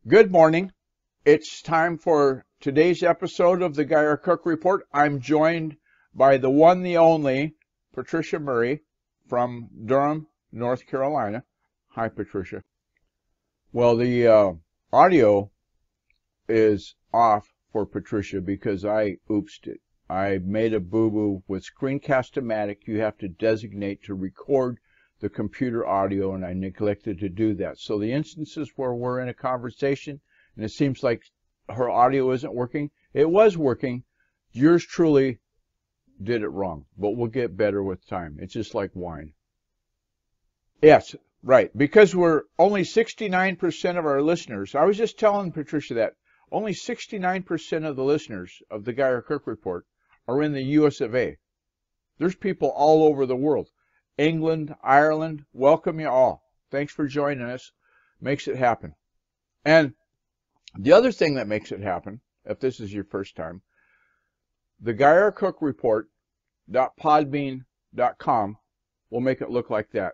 Good morning. It's time for today's episode of the Geyer Cook Report. I'm joined by the one, the only, Patricia Murray from Durham, North Carolina. Hi, Patricia. Well, the audio is off for Patricia because I oopsed it. I made a boo-boo with Screencast-O-Matic. You have to designate to record the computer audio, and I neglected to do that. So the instances where we're in a conversation and it seems like her audio isn't working, it was working. Yours truly did it wrong, but we'll get better with time. It's just like wine. Yes, right. Because we're only 69% of our listeners. I was just telling Patricia that only 69% of the listeners of the Geyer Cook Report are in the US of A. There's people all over the world. England, Ireland, welcome you all. Thanks for joining us. Makes it happen. And the other thing that makes it happen, if this is your first time, the GeyerCookReport.podbean.com will make it look like that.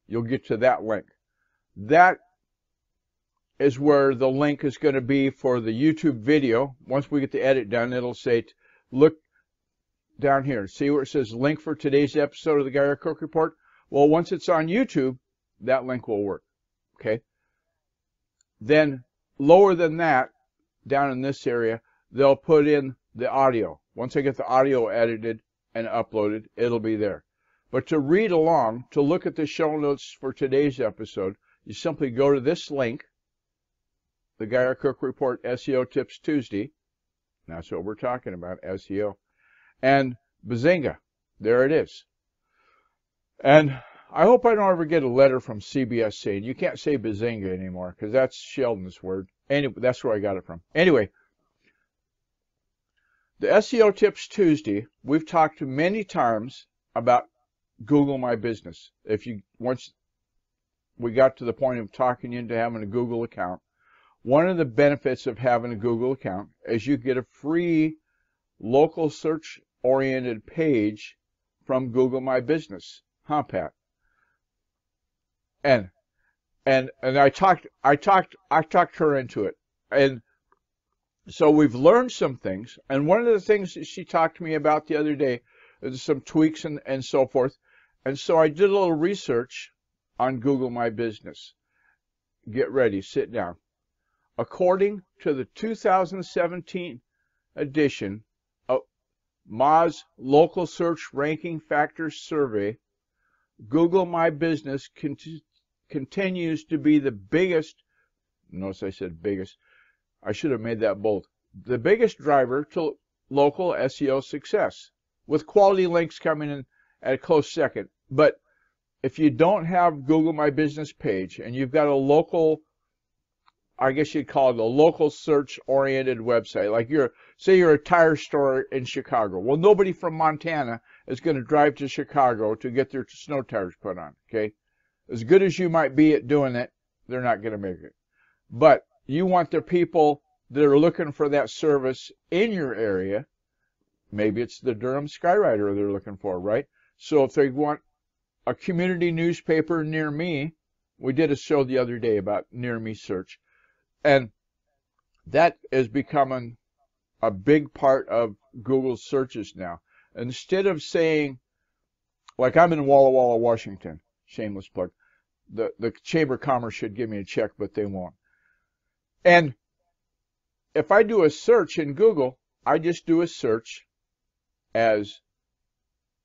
You'll get to that link. That is where the link is going to be for the YouTube video. Once we get the edit done, it'll say, look down here. See where it says link for today's episode of the Geyer Cook Report? Well, once it's on YouTube, that link will work. Okay? Then lower than that, down in this area, they'll put in the audio. Once I get the audio edited and uploaded, it'll be there. But to read along, to look at the show notes for today's episode, you simply go to this link, the Geyer Cook Report SEO Tips Tuesday. That's what we're talking about, SEO. And Bazinga, there it is. And I hope I don't ever get a letter from CBS saying you can't say Bazinga anymore, because that's Sheldon's word. Anyway, that's where I got it from. Anyway, the SEO Tips Tuesday, we've talked many times about Google My Business. Once we got to the point of talking you into having a Google account, one of the benefits of having a Google account is you get a free local search-oriented page from Google My Business. Huh, Pat? And I talked her into it. And so we've learned some things. And one of the things that she talked to me about the other day is some tweaks and so forth. And so I did a little research on Google My Business. Get ready, sit down. According to the 2017 edition of Moz Local Search Ranking Factors Survey, Google My Business continues to be the biggest, notice I said biggest, I should have made that bold, the biggest driver to local SEO success, with quality links coming in at a close second. But if you don't have Google My Business page and you've got a local, I guess you'd call it a local search-oriented website, like say you're a tire store in Chicago. Well, nobody from Montana is going to drive to Chicago to get their snow tires put on, okay? As good as you might be at doing it, they're not going to make it. But you want the people that are looking for that service in your area. Maybe it's the Durham Skywriter they're looking for, right? So if they want a community newspaper near me, we did a show the other day about near me search. And that is becoming a big part of Google's searches now. Instead of saying, like I'm in Walla Walla, Washington, shameless plug. The Chamber of Commerce should give me a check, but they won't. And if I do a search in Google, I just do a search as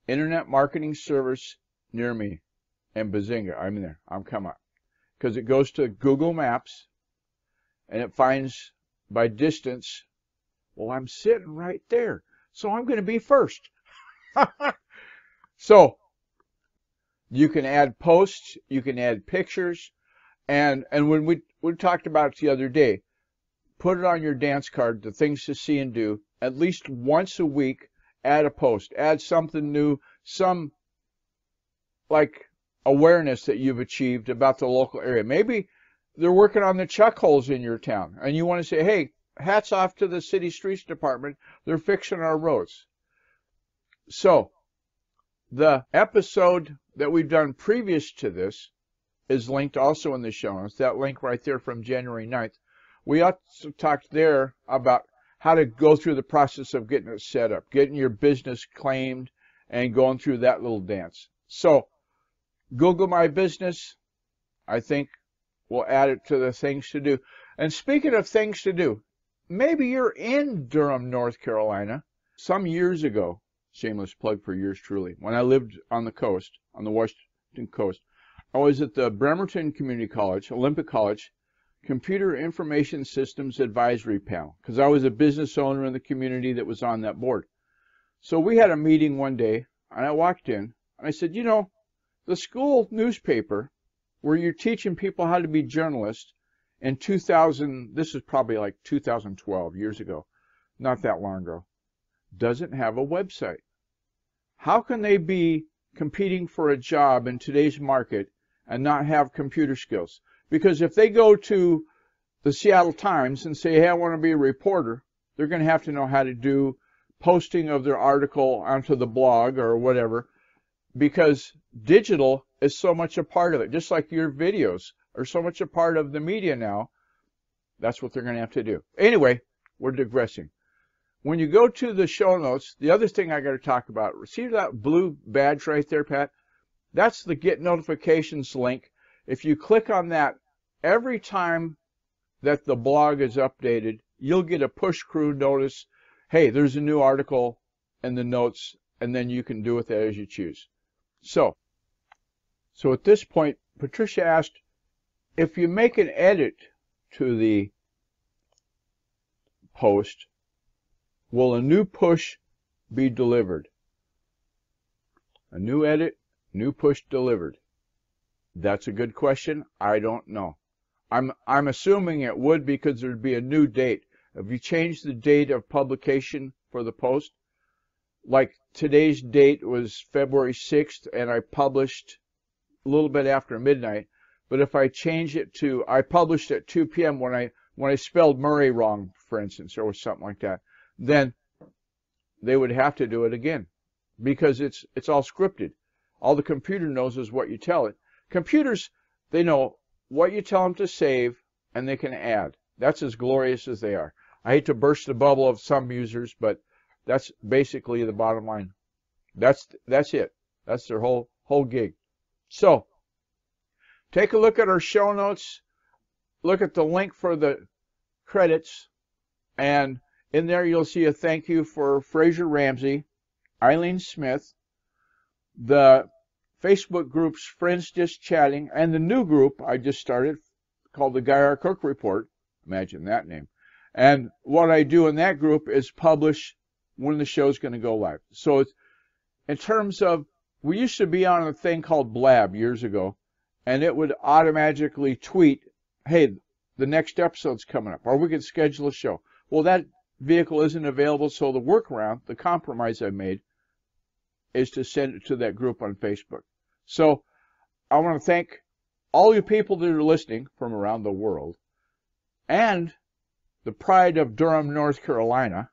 Internet Marketing Service near me. And Bazinga, I'm in there. I'm come up. Because it goes to Google Maps, and it finds by distance, well, I'm sitting right there, so I'm going to be first. So you can add posts, you can add pictures, and when we talked about it the other day, put it on your dance card, the things to see and do, at least once a week, add a post, add something new, some like awareness that you've achieved about the local area. Maybe they're working on the chuck holes in your town, and you want to say, hey, hats off to the city streets department, they're fixing our roads. So the episode that we've done previous to this is linked also in the show notes. That link right there from January 9th We also talked there about how to go through the process of getting it set up, getting your business claimed, and going through that little dance. So Google My Business, I think we'll add it to the things to do. And speaking of things to do, maybe you're in Durham, North Carolina. Some years ago, shameless plug for yours truly, when I lived on the coast, on the Washington coast, I was at the Bremerton Community College, Olympic College, Computer Information Systems Advisory Panel, because I was a business owner in the community that was on that board. So we had a meeting one day, and I walked in, and I said, you know, the school newspaper where you're teaching people how to be journalists in 2000, this is probably like 2012, years ago, not that long ago, doesn't have a website. How can they be competing for a job in today's market and not have computer skills? Because if they go to the Seattle Times and say, hey, I want to be a reporter, they're going to have to know how to do posting of their article onto the blog or whatever, because digital is so much a part of it. Just like your videos are so much a part of the media now, that's what they're going to have to do. Anyway, we're digressing. When you go to the show notes, the other thing I got to talk about, see that blue badge right there, Pat? That's the Get Notifications link. If you click on that, every time that the blog is updated, you'll get a push crew notice, hey, there's a new article in the notes, and then you can do with that as you choose. So at this point, Patricia asked, if you make an edit to the post, will a new push be delivered? A new edit, new push delivered. That's a good question. I don't know. I'm assuming it would, because there'd be a new date. If you change the date of publication for the post, like today's date was February 6th, and I published a little bit after midnight. But if I change it to, I published at 2 p.m. when I spelled Murray wrong, for instance, or something like that, then they would have to do it again, because it's all scripted. All the computer knows is what you tell it. Computers, they know what you tell them to save, and they can add. That's as glorious as they are. I hate to burst the bubble of some users, but that's basically the bottom line. That's it. That's their whole gig. So take a look at our show notes. Look at the link for the credits, and in there you'll see a thank you for Fraser Ramsey, Eileen Smith, the Facebook groups Friends Just Chatting, and the new group I just started called the Guy R. Cook Report. Imagine that name. And what I do in that group is publish when the show's going to go live. So it's, in terms of, we used to be on a thing called Blab years ago, and it would automatically tweet, hey, the next episode's coming up, or we could schedule a show. Well, that vehicle isn't available, so the workaround, the compromise I made, is to send it to that group on Facebook. So I want to thank all you people that are listening from around the world, and the pride of Durham, North Carolina,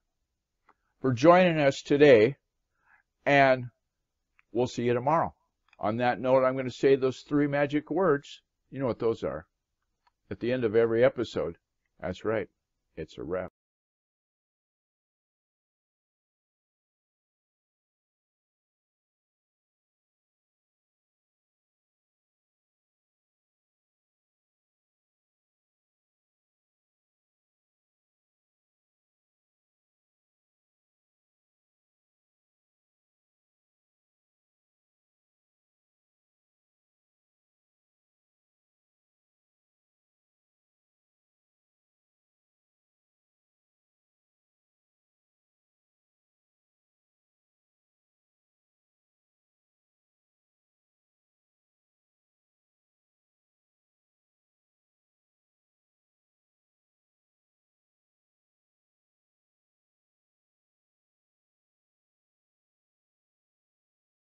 for joining us today, and we'll see you tomorrow. On that note, I'm going to say those 3 magic words. You know what those are. At the end of every episode. That's right. It's a wrap.